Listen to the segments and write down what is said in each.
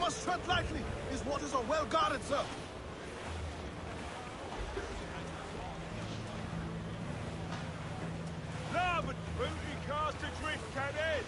must tread lightly. These waters are well guarded, sir. Larboard, booty cast adrift, cadet!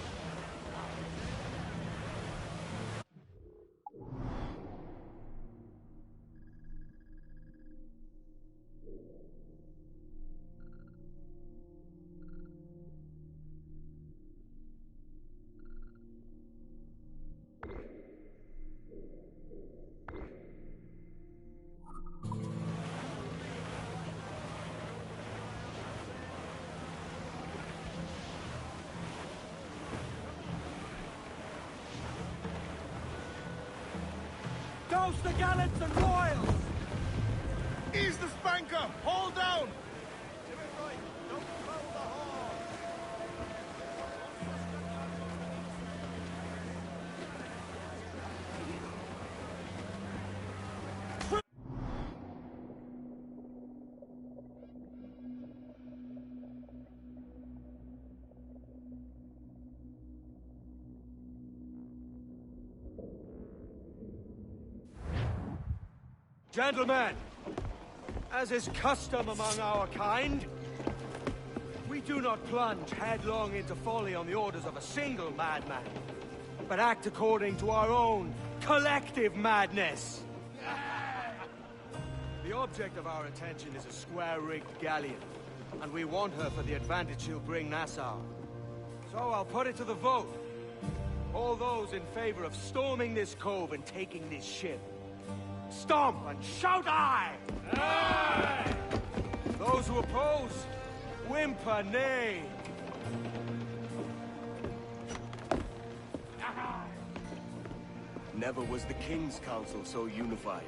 Douse the gallants and royals! Ease the spanker! Hold down! Gentlemen, as is custom among our kind, we do not plunge headlong into folly on the orders of a single madman, but act according to our own collective madness. The object of our attention is a square-rigged galleon, and we want her for the advantage she'll bring Nassau. So I'll put it to the vote. All those in favor of storming this cove and taking this ship, stomp and shout aye! Aye! Those who oppose, whimper nay. Never was the King's Council so unified.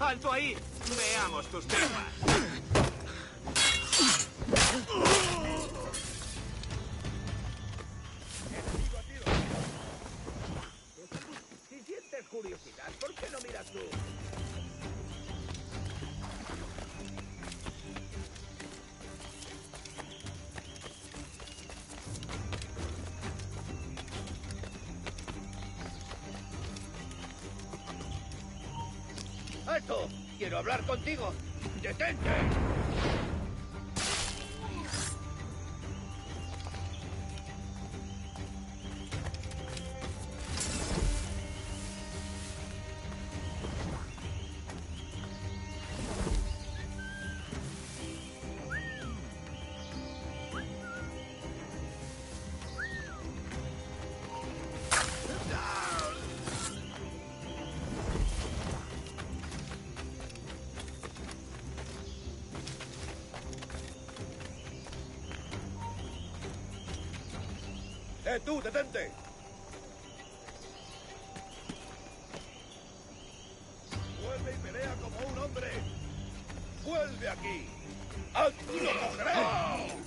¡Alto ahí! Veamos tus temas. Si sientes curiosidad, ¿por qué no miras tú? ¡Alto! ¡Quiero hablar contigo! ¡Detente! ¡Tú, detente! ¡Vuelve y pelea como un hombre! ¡Vuelve aquí! ¡Aquí lo cogeré!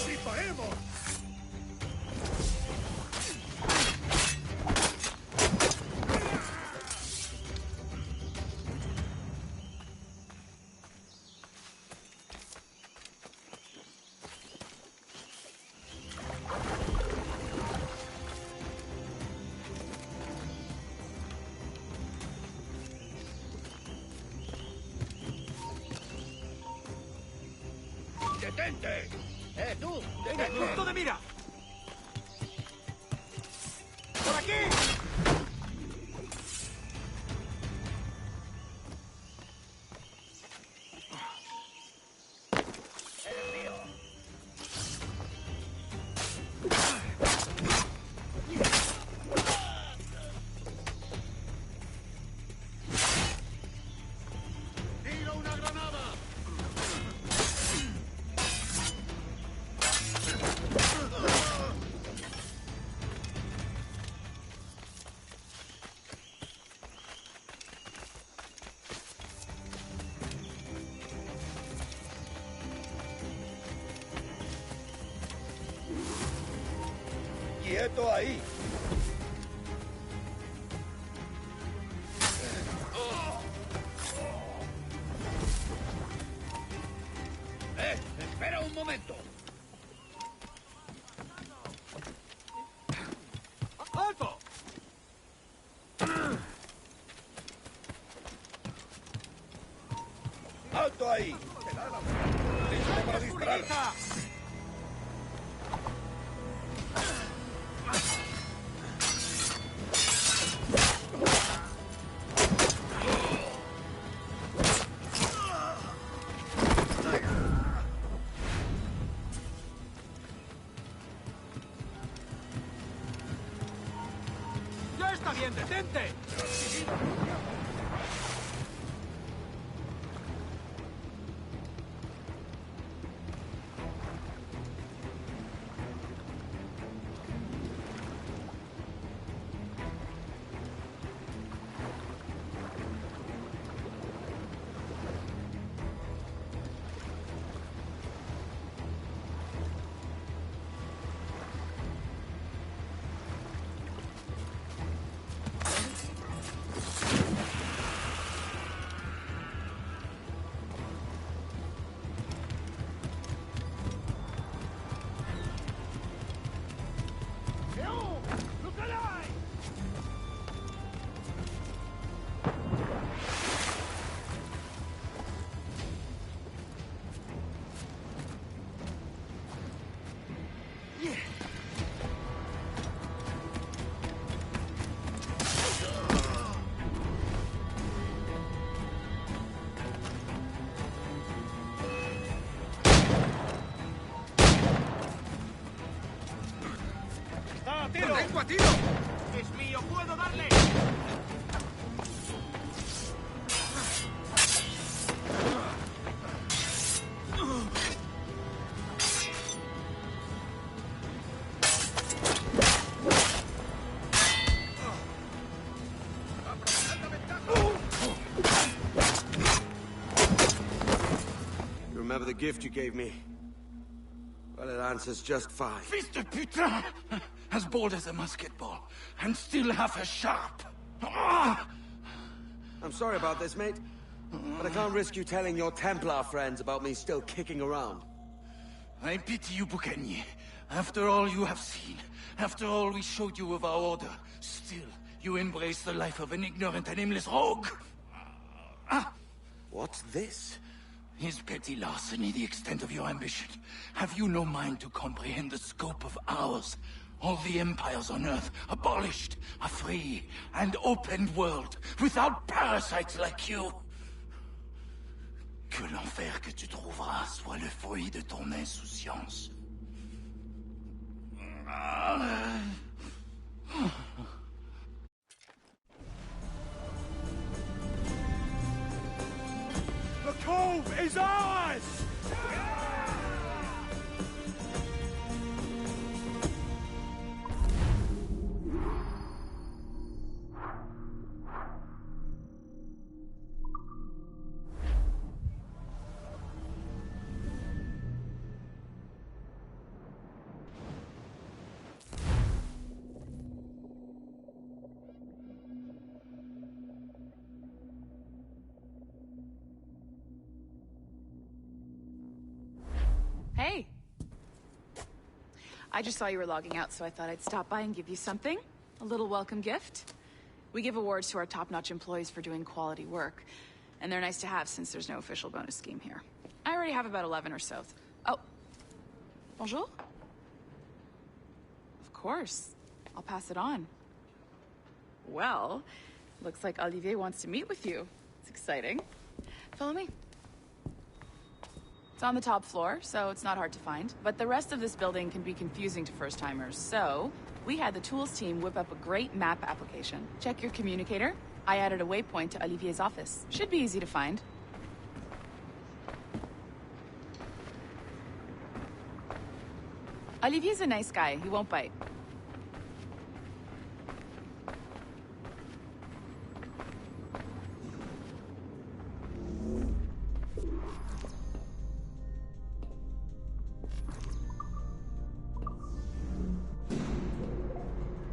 ¡Disparemos! ¡Detente! ¡Tú! ¡Detente! ¡Punto de mira! ¡Por aquí! ¡Tira una granada! ¡Quieto ahí! momento! ¡Alto! ¡Alto ahí! ¡Listo para disparar! ¡Ya está bien, detente! ¡Tiro! ¡Tengo a tiro! ¡Es mío! ¡Puedo darle! You remember the gift you gave me? Well, it answers just fine. Fils de putain! As bold as a musket ball, and still half as sharp. Ah! I'm sorry about this, mate. But I can't risk you telling your Templar friends about me still kicking around. I pity you, Boucanier. After all you have seen, after all we showed you of our order, still you embrace the life of an ignorant and aimless rogue. What's this? Is petty larceny the extent of your ambition? Have you no mind to comprehend the scope of ours? All the empires on Earth abolished, a free and open world, without parasites like you. Que l'enfer que tu trouveras soit le fruit de ton insouciance. The cove is ours! Hey! I just saw you were logging out, so I thought I'd stop by and give you something. A little welcome gift. We give awards to our top-notch employees for doing quality work, and they're nice to have since there's no official bonus scheme here. I already have about 11 or so. Oh. Bonjour? Of course. I'll pass it on. Well, looks like Olivier wants to meet with you. It's exciting. Follow me. It's on the top floor, so it's not hard to find. But the rest of this building can be confusing to first-timers, so we had the tools team whip up a great map application. Check your communicator. I added a waypoint to Olivier's office. Should be easy to find. Olivier's a nice guy. He won't bite.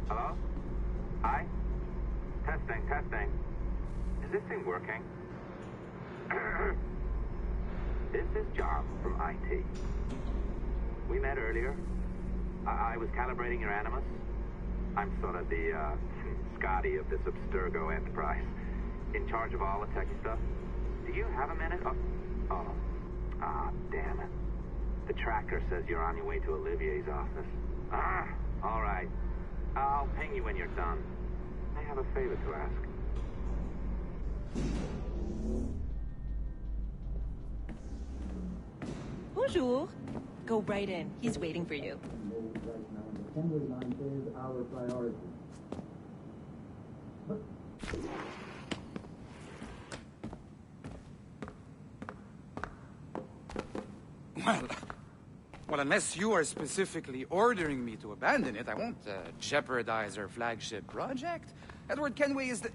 Hello? Hi? Testing. Is this thing working? This is John from IT. We met earlier. I was calibrating your Animus. I'm sort of the, Scotty of this Abstergo enterprise. In charge of all the tech stuff. Do you have a minute? Damn it. The tracker says you're on your way to Olivier's office. All right. I'll ping you when you're done. I have a favor to ask. Bonjour. Go right in. He's waiting for you. Assembly line is our priority. Well, unless you are specifically ordering me to abandon it, I won't jeopardize our flagship project. Edward Kenway is the...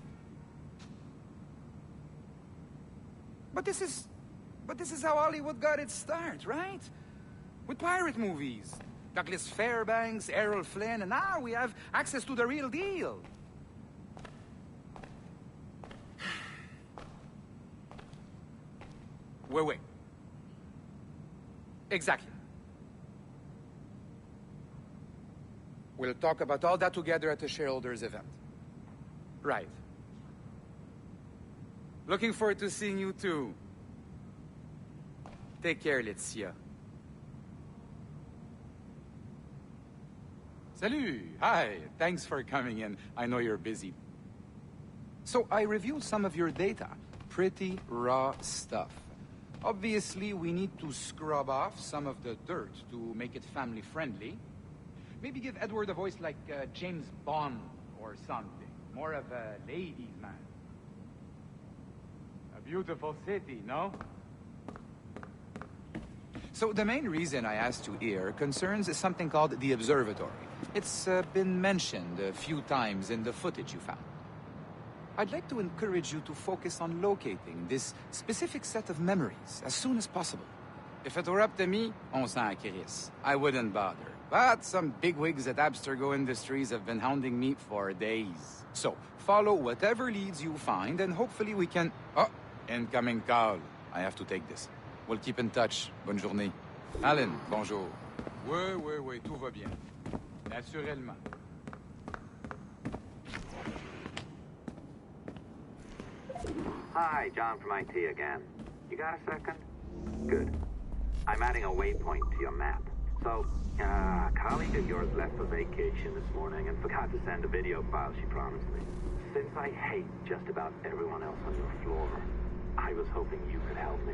But this is how Hollywood got its start, right? With pirate movies. Douglas Fairbanks, Errol Flynn, and now we have access to the real deal. Wait. Exactly. We'll talk about all that together at the shareholders event. Right. Looking forward to seeing you too. Take care, Laetitia. Salut! Hi! Thanks for coming in. I know you're busy. So, I reviewed some of your data. Pretty raw stuff. Obviously, we need to scrub off some of the dirt to make it family-friendly. Maybe give Edward a voice like James Bond or something. More of a ladies' man. A beautiful city, no? So the main reason I asked you here concerns something called the observatory. It's been mentioned a few times in the footage you found. I'd like to encourage you to focus on locating this specific set of memories as soon as possible. If it were up to me, on s'en crisse. I wouldn't bother. But some bigwigs at Abstergo Industries have been hounding me for days. So, follow whatever leads you find, and hopefully we can... Oh, incoming call. I have to take this. We'll keep in touch. Bonne journée. Alan, bonjour. Oui, tout va bien. Naturellement. Hi, John from IT again. You got a second? Good. I'm adding a waypoint to your map. So, a colleague of yours left for vacation this morning and forgot to send a video file she promised me. Since I hate just about everyone else on your floor, I was hoping you could help me.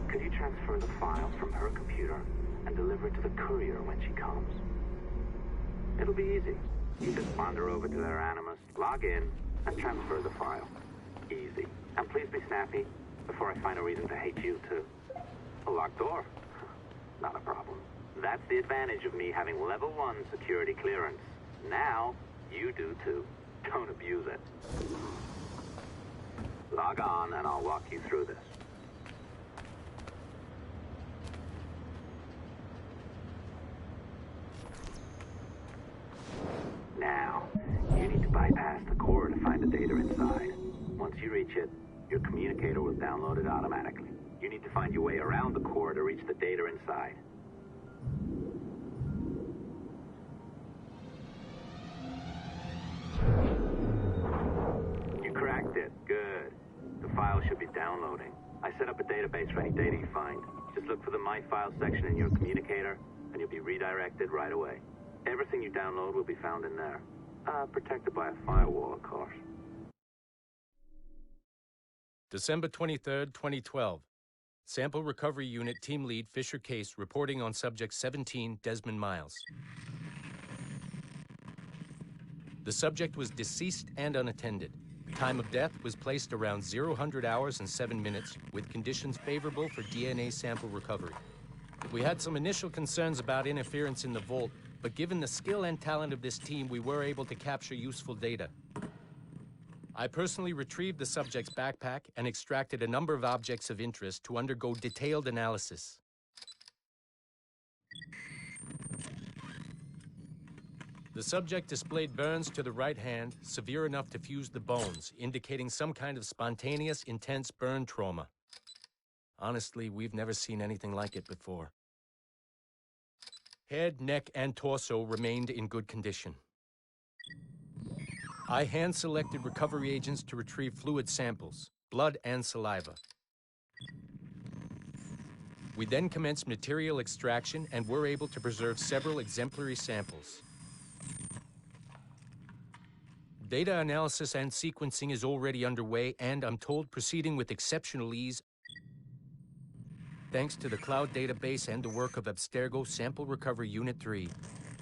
Could you transfer the file from her computer and deliver it to the courier when she comes? It'll be easy. You just wander over to their Animus, log in, and transfer the file. Easy. And please be snappy before I find a reason to hate you, too. A locked door? Not a problem. That's the advantage of me having level 1 security clearance. Now, you do, too. Don't abuse it. Log on, and I'll walk you through this. Now, you need to bypass the core to find the data inside. Once you reach it, your communicator will download it automatically. You need to find your way around the core to reach the data inside. You cracked it. Good. The file should be downloading. I set up a database for any data you find. Just look for the My Files section in your communicator, and you'll be redirected right away. Everything you download will be found in there. Protected by a firewall, of course. December 23rd, 2012. Sample Recovery Unit Team Lead Fisher Case reporting on Subject 17, Desmond Miles. The subject was deceased and unattended. Time of death was placed around 00 hours and 7 minutes, with conditions favorable for DNA sample recovery. We had some initial concerns about interference in the vault, but given the skill and talent of this team, we were able to capture useful data. I personally retrieved the subject's backpack and extracted a number of objects of interest to undergo detailed analysis. The subject displayed burns to the right hand, severe enough to fuse the bones, indicating some kind of spontaneous, intense burn trauma. Honestly, we've never seen anything like it before. Head, neck, and torso remained in good condition. I hand-selected recovery agents to retrieve fluid samples, blood and saliva. We then commenced material extraction and were able to preserve several exemplary samples. Data analysis and sequencing is already underway, and I'm told proceeding with exceptional ease. Thanks to the cloud database and the work of Abstergo Sample Recovery Unit 3,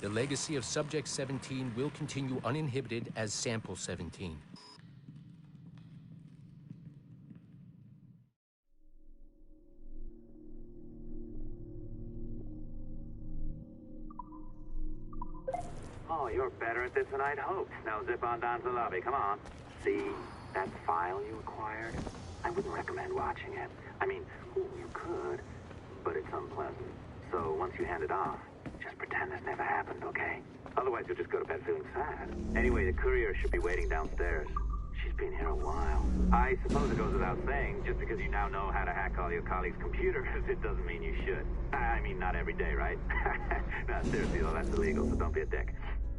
the legacy of Subject 17 will continue uninhibited as Sample 17. Oh, you're better at this than I'd hoped. Now zip on down to the lobby. Come on. See that file you acquired? I wouldn't recommend watching it. I mean, you could, but it's unpleasant. So once you hand it off, just pretend this never happened, okay? Otherwise, you'll just go to bed feeling sad. Anyway, the courier should be waiting downstairs. She's been here a while. I suppose it goes without saying, just because you now know how to hack all your colleagues' computers, it doesn't mean you should. I mean, not every day, right? No, seriously, though, that's illegal, so don't be a dick.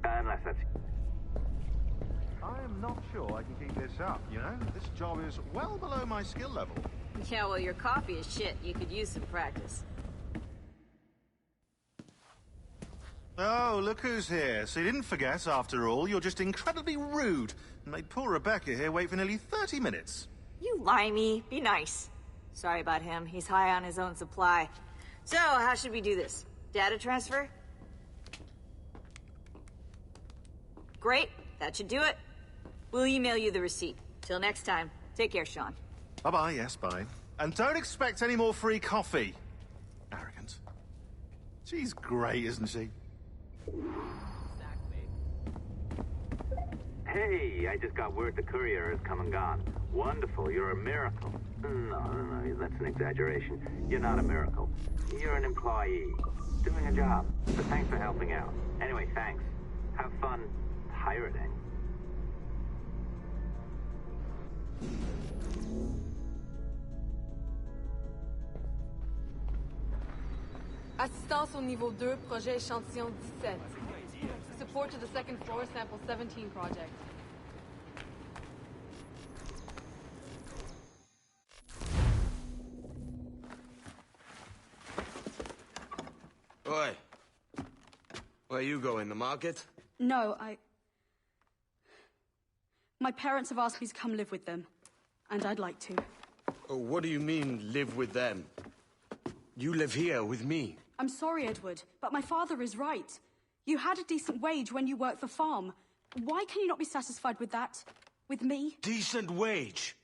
Unless that's... I am not sure I can keep this up, you know? This job is well below my skill level. Yeah, well, your coffee is shit. You could use some practice. Oh, look who's here. So you didn't forget, after all. You're just incredibly rude and made poor Rebecca here wait for nearly 30 minutes. You limey. Be nice. Sorry about him. He's high on his own supply. So, how should we do this? Data transfer? Great. That should do it. We'll email you the receipt. Till next time. Take care, Sean. Bye-bye, yes, bye. And don't expect any more free coffee. Arrogant. She's great, isn't she? Hey, I just got word the courier has come and gone. Wonderful, you're a miracle. No, that's an exaggeration. You're not a miracle. You're an employee, doing a job. But thanks for helping out. Anyway, thanks. Have fun pirating. Assistance au niveau 2, projet échantillon 17. Support to the second floor, sample 17 project. Oi. Where you going, the market? No, my parents have asked me to come live with them, and I'd like to. Oh, what do you mean, live with them? You live here with me. I'm sorry, Edward, but my father is right. You had a decent wage when you worked the farm. Why can you not be satisfied with that? With me? Decent wage?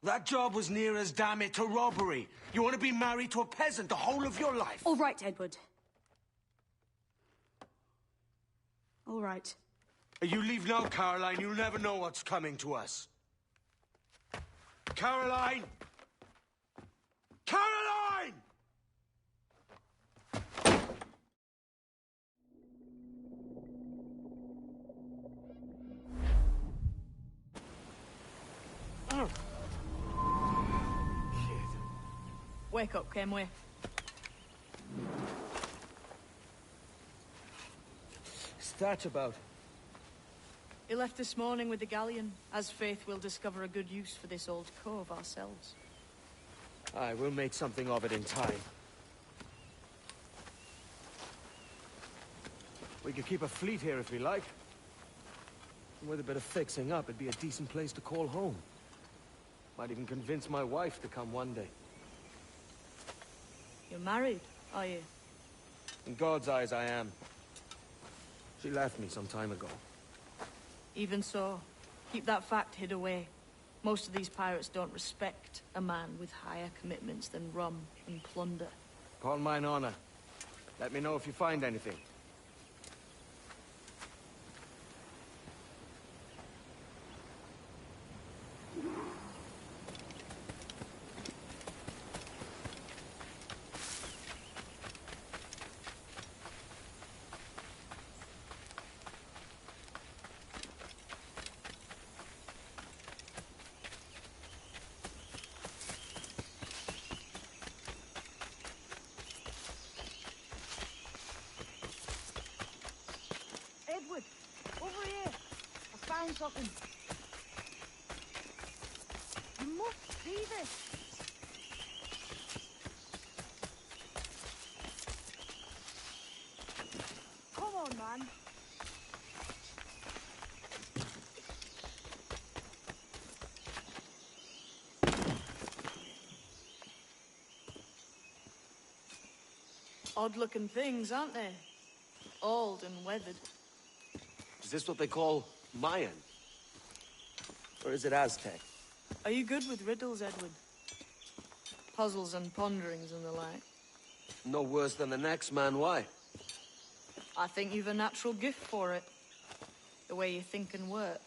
That job was near as damn it to robbery. You want to be married to a peasant the whole of your life? All right, Edward. All right. You leave now, Caroline. You'll never know what's coming to us. Caroline! Caroline! Wake up, Kenway. What's that about? He left this morning with the galleon. As faith, we'll discover a good use for this old cove ourselves. Aye, we'll make something of it in time. We could keep a fleet here if we like. And with a bit of fixing up, it'd be a decent place to call home. Might even convince my wife to come one day. You're married, are you? In God's eyes, I am. She left me some time ago. Even so, keep that fact hid away. Most of these pirates don't respect a man with higher commitments than rum and plunder. Upon mine honor. Let me know if you find anything. found something. You must see this. Come on, man. Odd-looking things, aren't they? Old and weathered. Is this what they call Mayan? Or is it Aztec? Are you good with riddles, Edward? Puzzles and ponderings and the like? No worse than the next man, why? I think you've a natural gift for it. The way you think and work.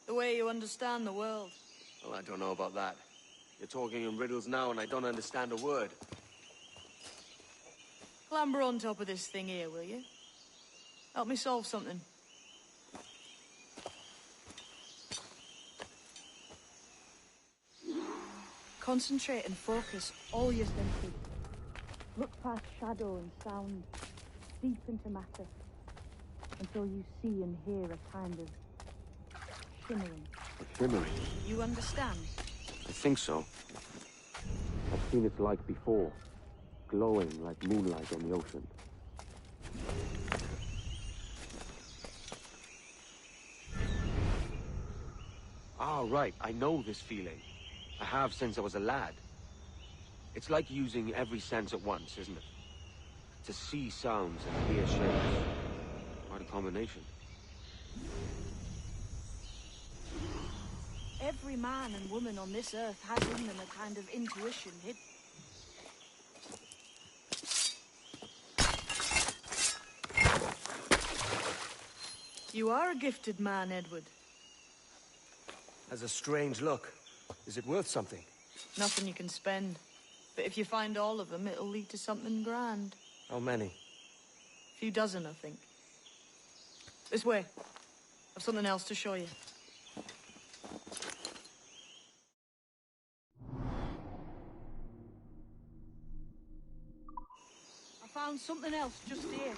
The way you understand the world. Well, I don't know about that. You're talking in riddles now and I don't understand a word. Clamber on top of this thing here, will you? Help me solve something. Concentrate and focus all your senses. Look past shadow and sound, deep into matter, until you see and hear a kind of shimmering. Shimmering? You understand? I think so. I've seen its like before. Glowing like moonlight on the ocean. Ah, right. I know this feeling. I have since I was a lad. It's like using every sense at once, isn't it? To see sounds and hear shapes. Quite a combination. Every man and woman on this earth has in them a kind of intuition hidden. You are a gifted man, Edward. Has a strange look. Is it worth something? Nothing you can spend. But if you find all of them, it'll lead to something grand. How many? A few dozen, I think. This way. I've something else to show you. I found something else just here.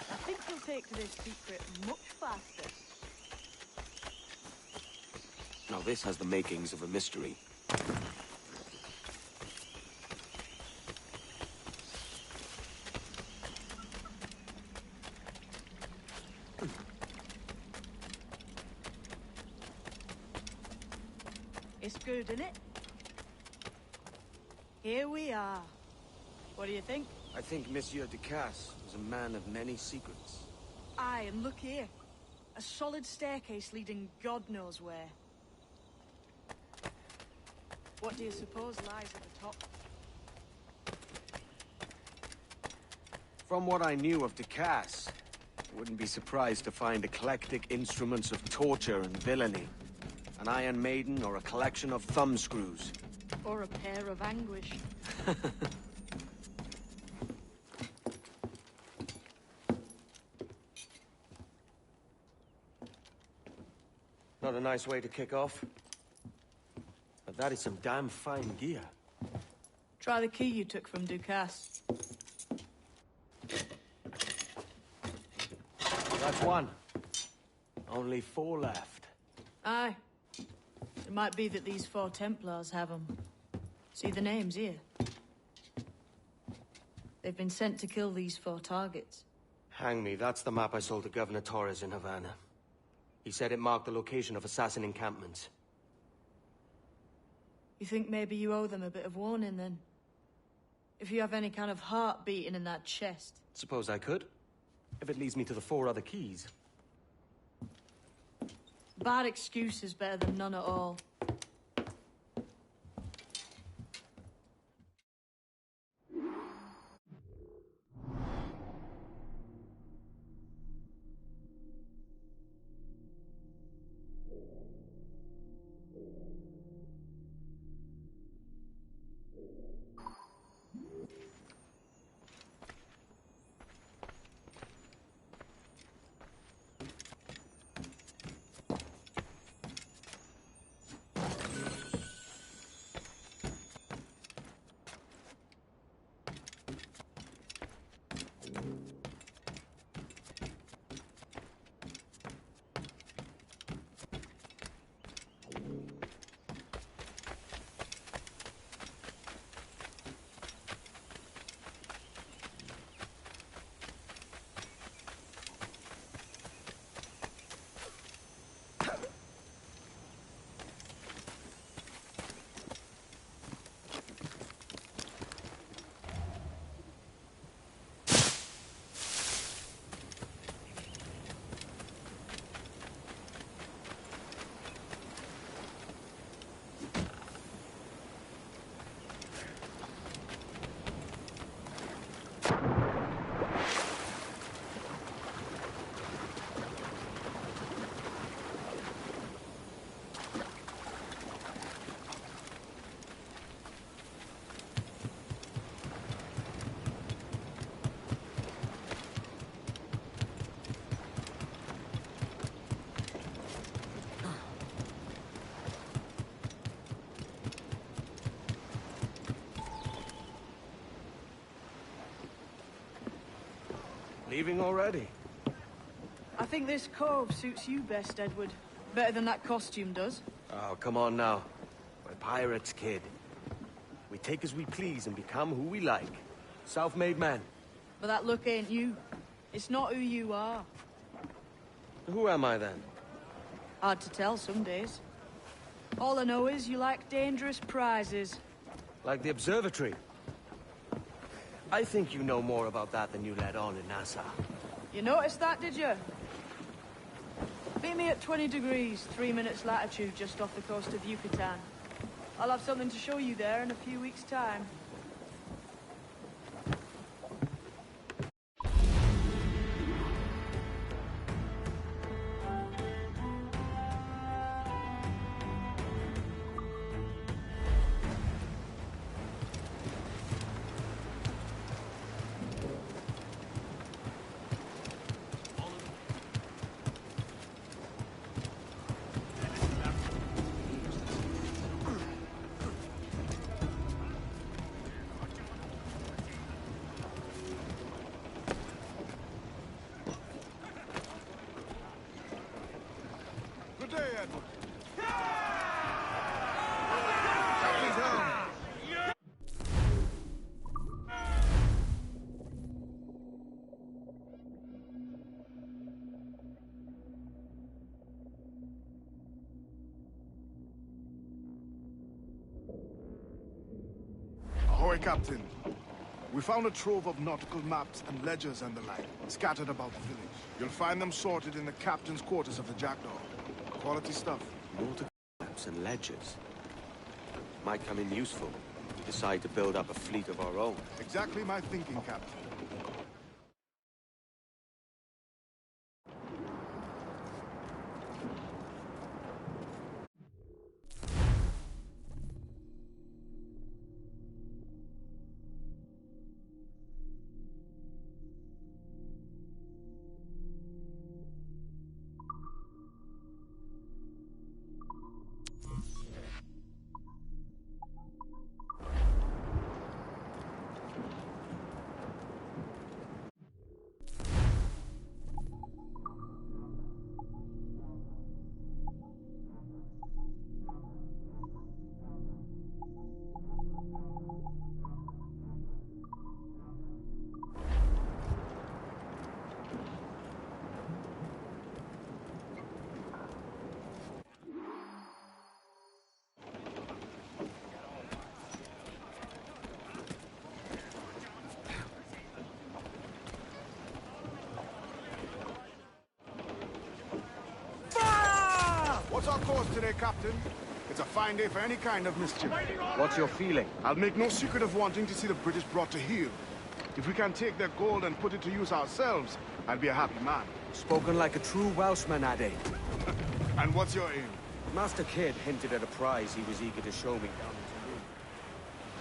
I think you'll take to this secret much faster. Now this has the makings of a mystery. It's good, isn't it? Here we are. What do you think? I think Monsieur Ducasse was a man of many secrets. Aye, and look here. A solid staircase leading God knows where. What do you suppose lies at the top? From what I knew of Ducasse, I wouldn't be surprised to find eclectic instruments of torture and villainy. An Iron Maiden or a collection of thumbscrews. Or a pair of anguish. Not a nice way to kick off. But that is some damn fine gear. Try the key you took from Ducasse. That's one. Only 4 left. Aye. It might be that these 4 Templars have them. See the names here? They've been sent to kill these 4 targets. Hang me, that's the map I sold to Governor Torres in Havana. He said it marked the location of assassin encampments. You think maybe you owe them a bit of warning, then? If you have any kind of heart beating in that chest. Suppose I could. If it leads me to the 4 other keys. Bad excuse is better than none at all. Leaving already? I think this cove suits you best, Edward. Better than that costume does. Oh, come on now. We're pirates, kid. We take as we please and become who we like. Self-made men. But that look ain't you. It's not who you are. Who am I, then? Hard to tell some days. All I know is you like dangerous prizes. Like the observatory. I think you know more about that than you let on in Nassau. You noticed that, did you? Meet me at 20 degrees, 3 minutes latitude, just off the coast of Yucatan. I'll have something to show you there in a few weeks' time. Good day, Edward. Ahoy, Captain. We found a trove of nautical maps and ledgers and the like, scattered about the village. You'll find them sorted in the captain's quarters of the Jackdaw. Quality stuff. Nautical maps and ledgers. Might come in useful if we decide to build up a fleet of our own. Exactly my thinking, Captain. What's our course today, Captain? It's a fine day for any kind of mischief. What's your feeling? I'll make no secret of wanting to see the British brought to heel. If we can take their gold and put it to use ourselves, I'll be a happy man. Spoken like a true Welshman, Addy. And what's your aim? Master Kidd hinted at a prize he was eager to show me down in Tulum.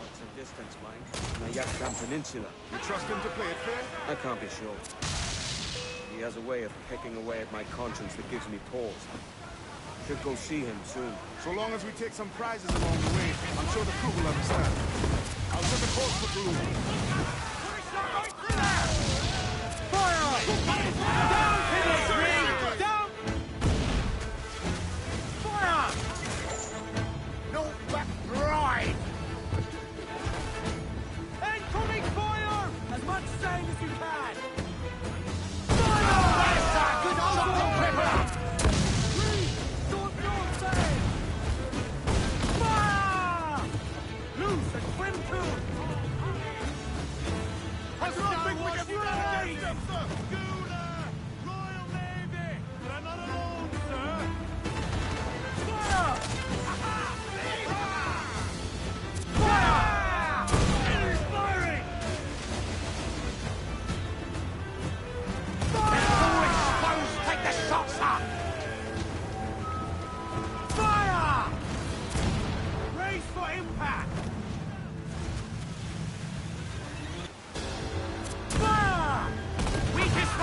What's the distance, mind? From the Yucatan Peninsula. You trust him to play it fair? I can't be sure. He has a way of pecking away at my conscience that gives me pause. Should go see him soon. So long as we take some prizes along the way, I'm sure the crew will understand. I'll set the course for Tulum. Fire! Down, Pillsbury! Down! Fire! No back drive! Incoming fire! As much sail as you can! Fire! Good old Pepper! Loose and swim to! Has nothing we can do! Schooner! Royal Navy! They're not alone, sir! Fire! Fire! It is firing! Fire! Exposed! Take the shot, sir! Fire! Race for impact! Fire! Weakest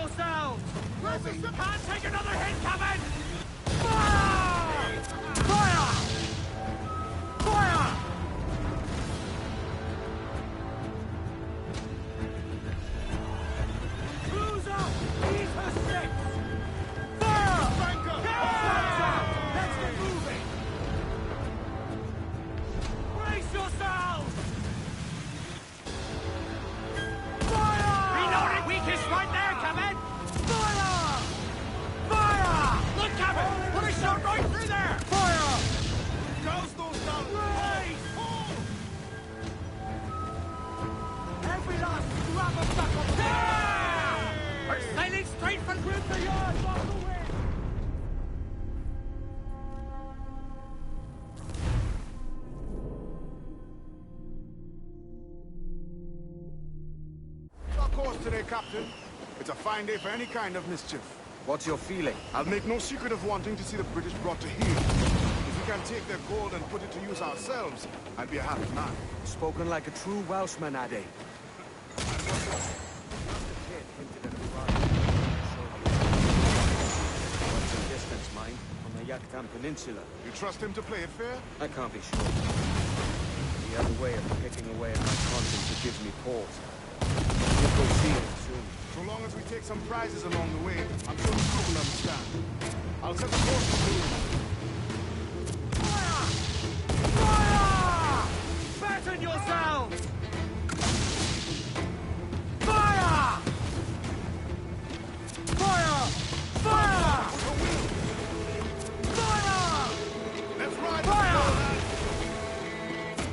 yourselves! Can't take another hit coming! Fire! Fire! Fire! Cruiser! Ease her six! Fire! Yeah! Let's get moving! Brace yourselves! Fire! Reloading! Weakest right there, Captain! Fire! Fire! Look, Captain! Put a shot right through there! Fire! Douse those down! Race! Every last scrap of buckle! Yeah! We're sailing straight for Grip the yards off the wind! Our course today, Captain. It's a fine day for any kind of mischief. What's your feeling? I'll make no secret of wanting to see the British brought to heel. If we can take their gold and put it to use ourselves, I'll be a happy man. Spoken like a true Welshman, Ade. What's the distance, mind? On the Yucatan Peninsula. You trust him to play it fair? I can't be sure. The other way of picking away at my conscience, it gives me pause. We'll go see him soon. So long as we take some prizes along the way, I'm sure the crew will understand. I'll set the course for Fire! Fire! Batten yourselves! Fire! Fire! Fire! Fire! Let's ride! Fire!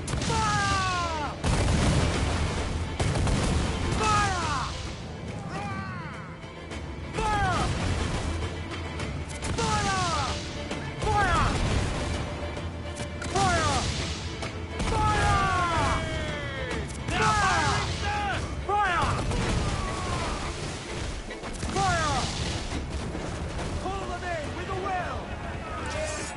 Fire! Fire! Fire! Fire! Fire! Fire! Fire! Fire! Fire! Pull them in with a will! This is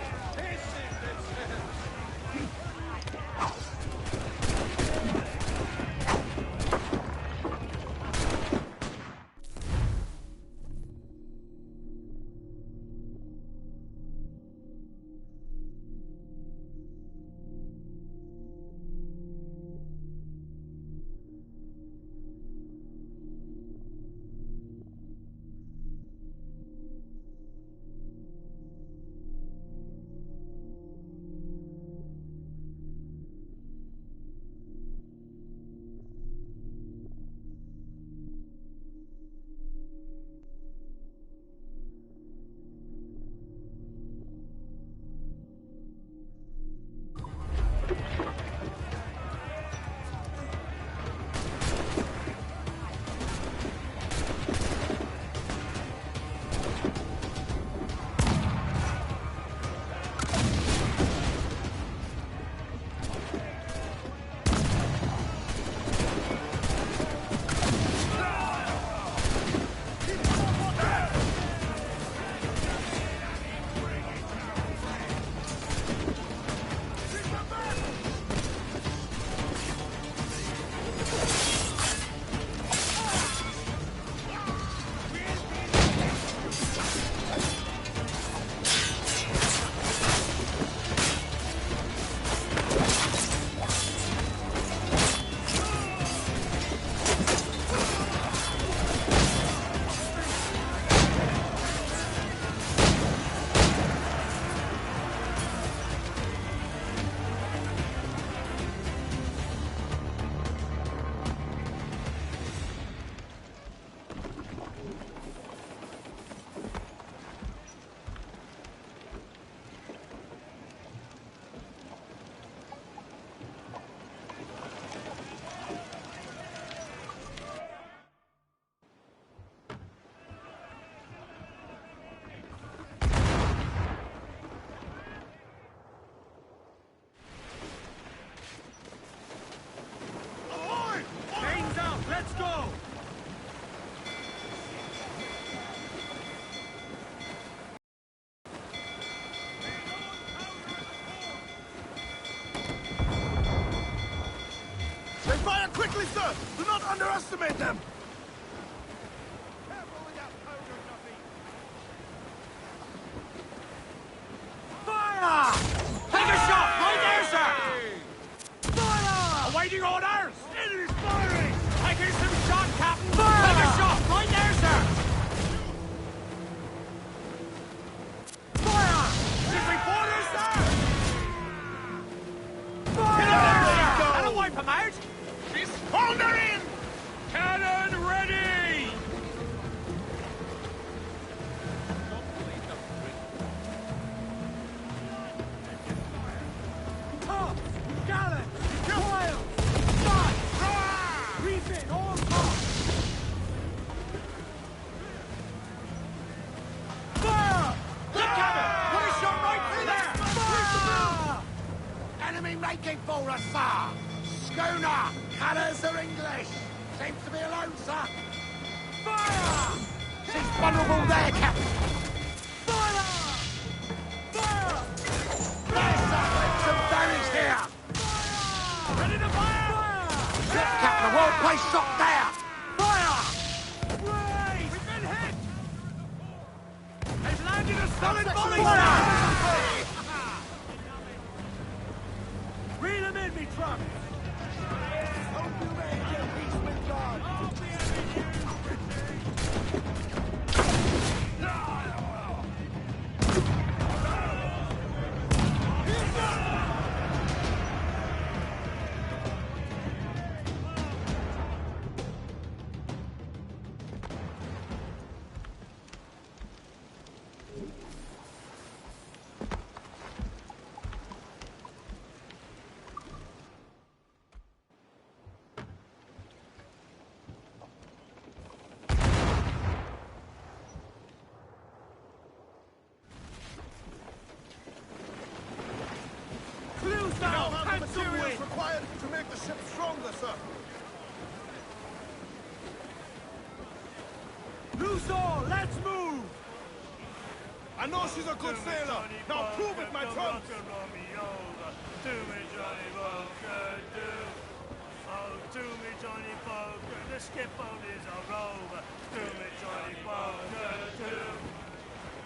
Let's go! They fire quickly, sir! Do not underestimate them! schooner! Colours are English! Seems to be alone, sir! Fire! She's vulnerable there, Captain! Fire! Fire! There's some damage here! Fire! Ready to fire! Fire! Yes, Captain, a well-placed shot there! Fire! Right! We've been hit! They've landed a solid volley! Fire! Reel them in, me truck! Hope you made your peace with God! Materials required to make the ship stronger, sir. Loose all, let's move! I know she's a good sailor. Now prove it, my trunk. Do me, Johnny Poker, do. Oh, do me, Johnny Poker. The skip boat is a rover. Do me, Johnny Poker, do.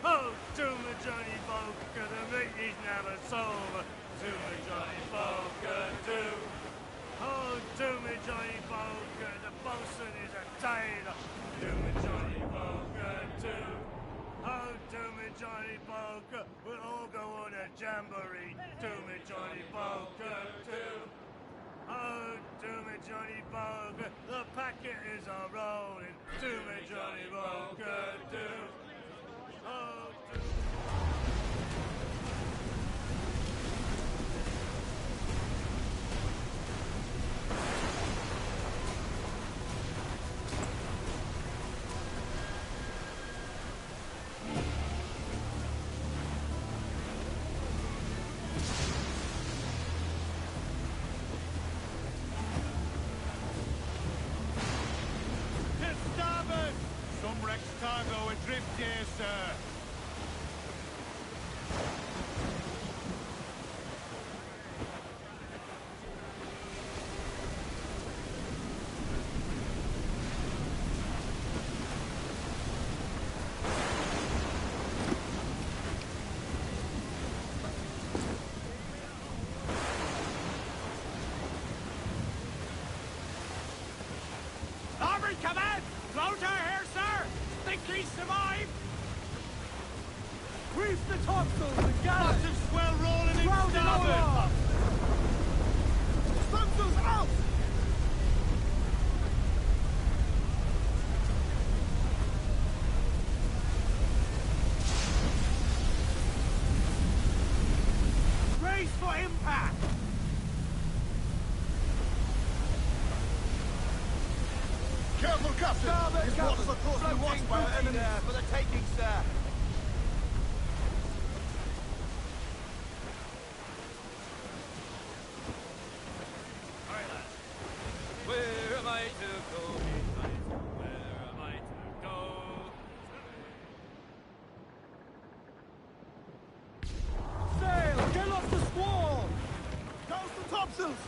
Oh, do me, Johnny Poker. The meat is never sober. Do me, Johnny Poker, do. Oh, do me, Johnny Poker. The bosun is a tailor. Do me, Johnny Poker, do. Oh, do me, Johnny Poker. We'll all go on a jamboree. Do me, Johnny Poker, do. Oh, do me, Johnny Poker. The packet is a rolling. Do me, Johnny Poker, do. Oh, do. Cargo adrift here, sir. Starboard command! Floater here, sir! Think he survived? Reef the topsails and gallants! Lots of swell rolling in Round and starboard! over! Stunsails out! Brace for impact! Careful, Captain! These waters are closely watched by our enemies. For the taking, sir. Where am I to go? Where am I to go? Sail! Get off the squall! Down the topsails!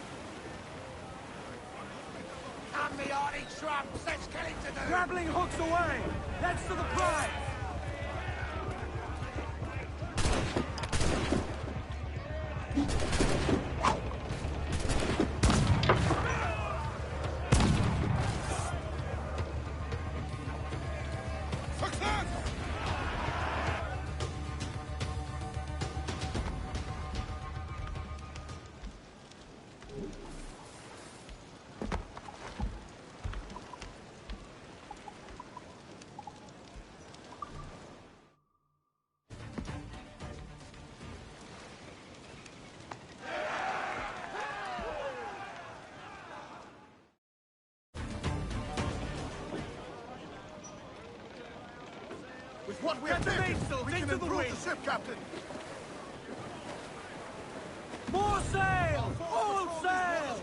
Come me hardy trumps, let's kill him to do! Grappling hooks away! That's to the prize! Success! With what we have taken, we can improve the ship, Captain. More sail! All sail!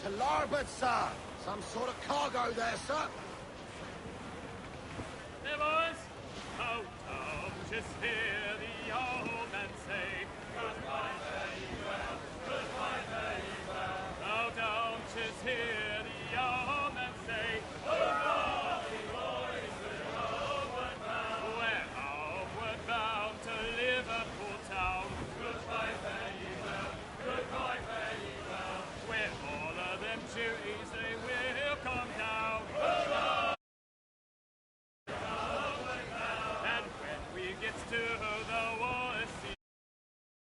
To larboard, sir. Some sort of cargo there, sir. Hey, boys! Out of just hear the old